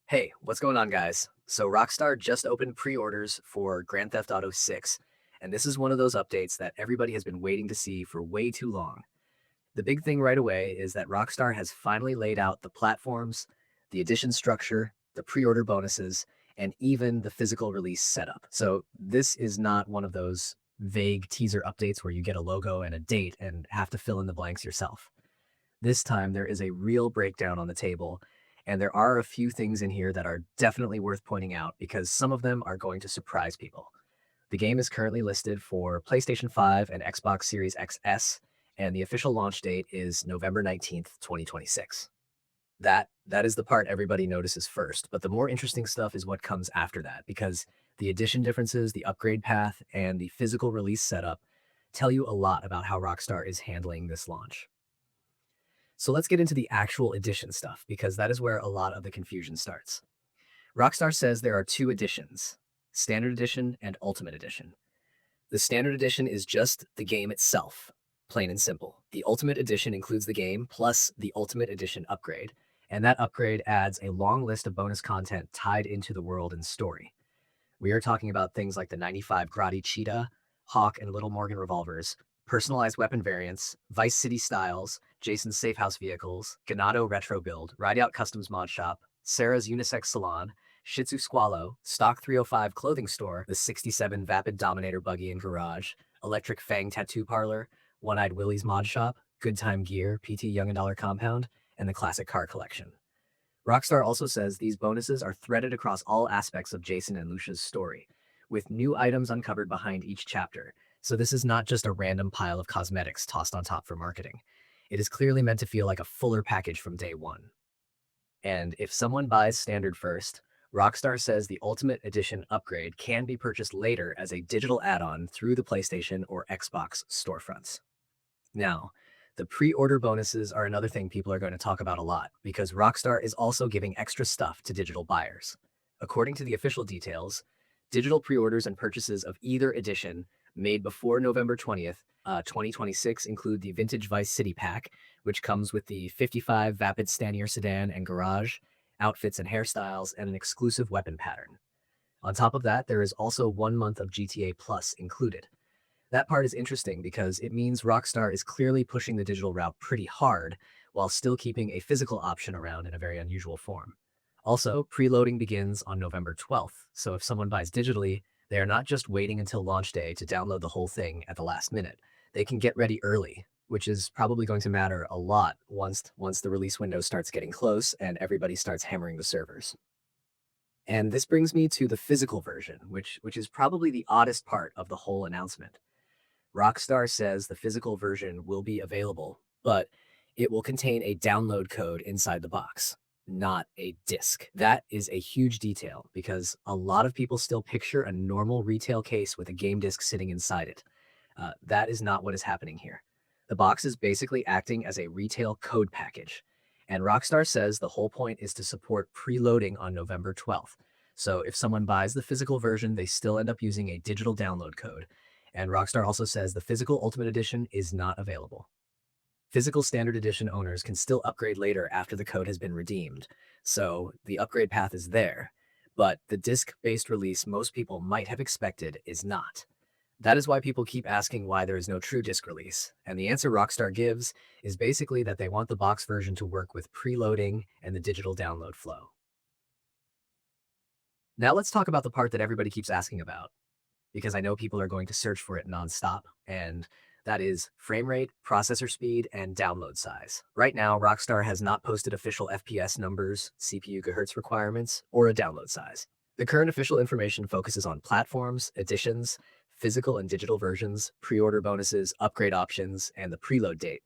Hey, what's going on, guys? So, Rockstar just opened pre orders for Grand Theft Auto 6, and this is one of those updates that everybody has been waiting to see for way too long. The big thing right away is that Rockstar has finally laid out the platforms, the edition structure, the pre order bonuses, and even the physical release setup. So, this is not one of those vague teaser updates where you get a logo and a date and have to fill in the blanks yourself. This time, there is a real breakdown on the table, and there are a few things in here that are definitely worth pointing out because some of them are going to surprise people. The game is currently listed for PlayStation 5 and Xbox Series XS, and the official launch date is November 19th, 2026. That is the part everybody notices first, but the more interesting stuff is what comes after that because the edition differences, the upgrade path, and the physical release setup tell you a lot about how Rockstar is handling this launch. So let's get into the actual edition stuff because that is where a lot of the confusion starts. Rockstar says there are two editions, Standard Edition and Ultimate Edition. The Standard Edition is just the game itself, plain and simple. The Ultimate Edition includes the game plus the Ultimate Edition upgrade, and that upgrade adds a long list of bonus content tied into the world and story. We are talking about things like the 95 Grotti Cheetah, Hawk and Little Morgan revolvers, personalized weapon variants, Vice City styles, Jason's safe house vehicles, Ganado retro build, Ride Out Customs mod shop, Sarah's unisex salon, Shih Tzu Squallow, Stock 305 clothing store, the 67 Vapid Dominator buggy and garage, Electric Fang tattoo parlor, One Eyed Willie's mod shop, Good Time Gear, PT Young and Dollar compound, and the classic car collection. Rockstar also says these bonuses are threaded across all aspects of Jason and Lucia's story, with new items uncovered behind each chapter. So this is not just a random pile of cosmetics tossed on top for marketing. It is clearly meant to feel like a fuller package from day one. And if someone buys Standard first, Rockstar says the Ultimate Edition upgrade can be purchased later as a digital add-on through the PlayStation or Xbox storefronts. Now, the pre order bonuses are another thing people are going to talk about a lot because Rockstar is also giving extra stuff to digital buyers. According to the official details, digital pre orders and purchases of either edition made before November 20th, 2026 include the Vintage Vice City pack, which comes with the 55 Vapid Stanier sedan and garage, outfits and hairstyles, and an exclusive weapon pattern. On top of that, there is also 1 month of GTA Plus included. That part is interesting because it means Rockstar is clearly pushing the digital route pretty hard while still keeping a physical option around in a very unusual form. Also, preloading begins on November 12th, so if someone buys digitally, they are not just waiting until launch day to download the whole thing at the last minute. They can get ready early, which is probably going to matter a lot once the release window starts getting close and everybody starts hammering the servers. And this brings me to the physical version, which is probably the oddest part of the whole announcement. Rockstar says the physical version will be available, but it will contain a download code inside the box, not a disc. That is a huge detail because a lot of people still picture a normal retail case with a game disc sitting inside it. That is not what is happening here. The box is basically acting as a retail code package, and Rockstar says the whole point is to support preloading on November 12th. So if someone buys the physical version, they still end up using a digital download code. And Rockstar also says the physical Ultimate Edition is not available. Physical Standard Edition owners can still upgrade later after the code has been redeemed, so the upgrade path is there. But the disc-based release most people might have expected is not. That is why people keep asking why there is no true disc release, and the answer Rockstar gives is basically that they want the box version to work with preloading and the digital download flow. Now let's talk about the part that everybody keeps asking about, because I know people are going to search for it nonstop, and that is frame rate, processor speed, and download size. Right now, Rockstar has not posted official FPS numbers, CPU gigahertz requirements, or a download size. The current official information focuses on platforms, editions, physical and digital versions, pre-order bonuses, upgrade options, and the preload date,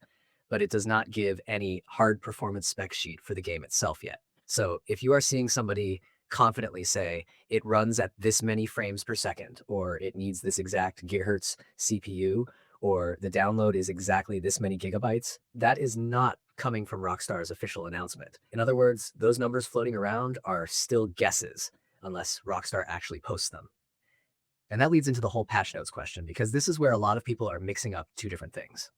but it does not give any hard performance spec sheet for the game itself yet. So if you are seeing somebody confidently say it runs at this many frames per second, or it needs this exact gigahertz CPU, or the download is exactly this many gigabytes, that is not coming from Rockstar's official announcement. In other words, those numbers floating around are still guesses, unless Rockstar actually posts them. And that leads into the whole patch notes question, because this is where a lot of people are mixing up two different things.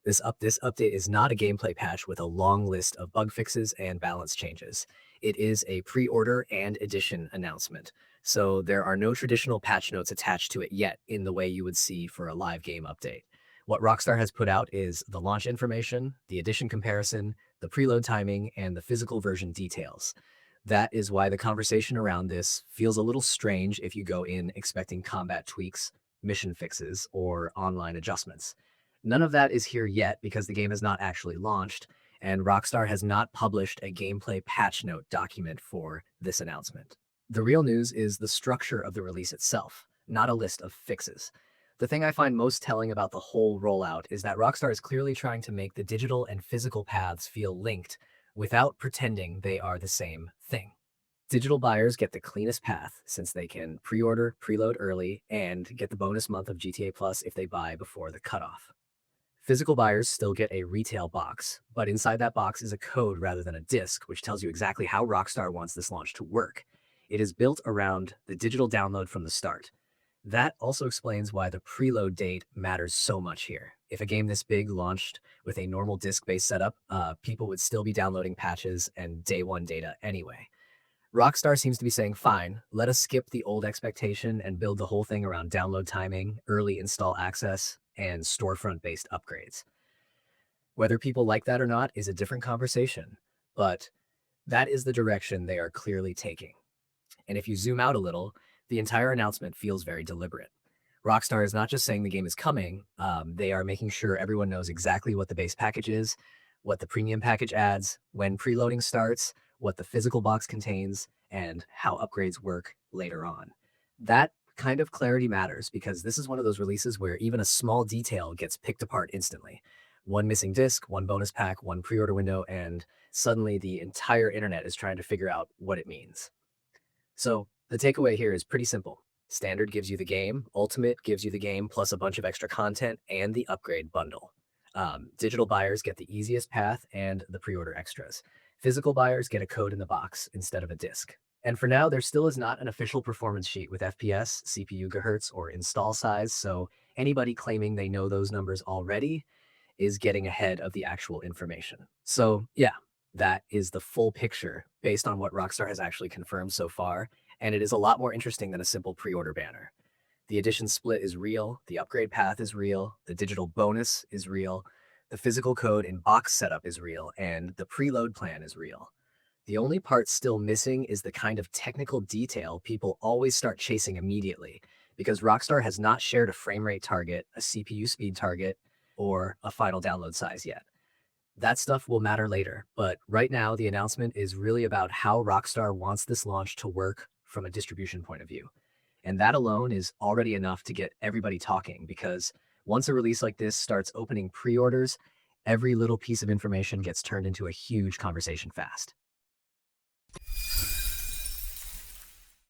This update is not a gameplay patch with a long list of bug fixes and balance changes. It is a pre-order and edition announcement. So there are no traditional patch notes attached to it yet in the way you would see for a live game update. What Rockstar has put out is the launch information, the edition comparison, the preload timing, and the physical version details. That is why the conversation around this feels a little strange if you go in expecting combat tweaks, mission fixes, or online adjustments. None of that is here yet because the game is not actually launched, and Rockstar has not published a gameplay patch note document for this announcement. The real news is the structure of the release itself, not a list of fixes. The thing I find most telling about the whole rollout is that Rockstar is clearly trying to make the digital and physical paths feel linked without pretending they are the same thing. Digital buyers get the cleanest path since they can pre-order, preload early, and get the bonus month of GTA Plus if they buy before the cutoff. Physical buyers still get a retail box, but inside that box is a code rather than a disc, which tells you exactly how Rockstar wants this launch to work. It is built around the digital download from the start. That also explains why the preload date matters so much here. If a game this big launched with a normal disc-based setup, people would still be downloading patches and day one data anyway. Rockstar seems to be saying, fine, let us skip the old expectation and build the whole thing around download timing, early install access, and storefront-based upgrades. Whether people like that or not is a different conversation, but that is the direction they are clearly taking. And if you zoom out a little, the entire announcement feels very deliberate. Rockstar is not just saying the game is coming, they are making sure everyone knows exactly what the base package is, what the premium package adds, when preloading starts, what the physical box contains, and how upgrades work later on. That kind of clarity matters because this is one of those releases where even a small detail gets picked apart instantly. One missing disc, one bonus pack, one pre-order window, and suddenly the entire internet is trying to figure out what it means. So the takeaway here is pretty simple. Standard gives you the game, Ultimate gives you the game plus a bunch of extra content and the upgrade bundle. Digital buyers get the easiest path and the pre-order extras. Physical buyers get a code in the box instead of a disc. And for now, there still is not an official performance sheet with FPS, CPU gigahertz, or install size, so anybody claiming they know those numbers already is getting ahead of the actual information. So yeah, that is the full picture based on what Rockstar has actually confirmed so far, and it is a lot more interesting than a simple pre-order banner. The edition split is real, the upgrade path is real, the digital bonus is real, the physical code and box setup is real, and the preload plan is real. The only part still missing is the kind of technical detail people always start chasing immediately, because Rockstar has not shared a frame rate target, a CPU speed target, or a final download size yet. That stuff will matter later, but right now the announcement is really about how Rockstar wants this launch to work from a distribution point of view. And that alone is already enough to get everybody talking because once a release like this starts opening pre-orders, every little piece of information gets turned into a huge conversation fast.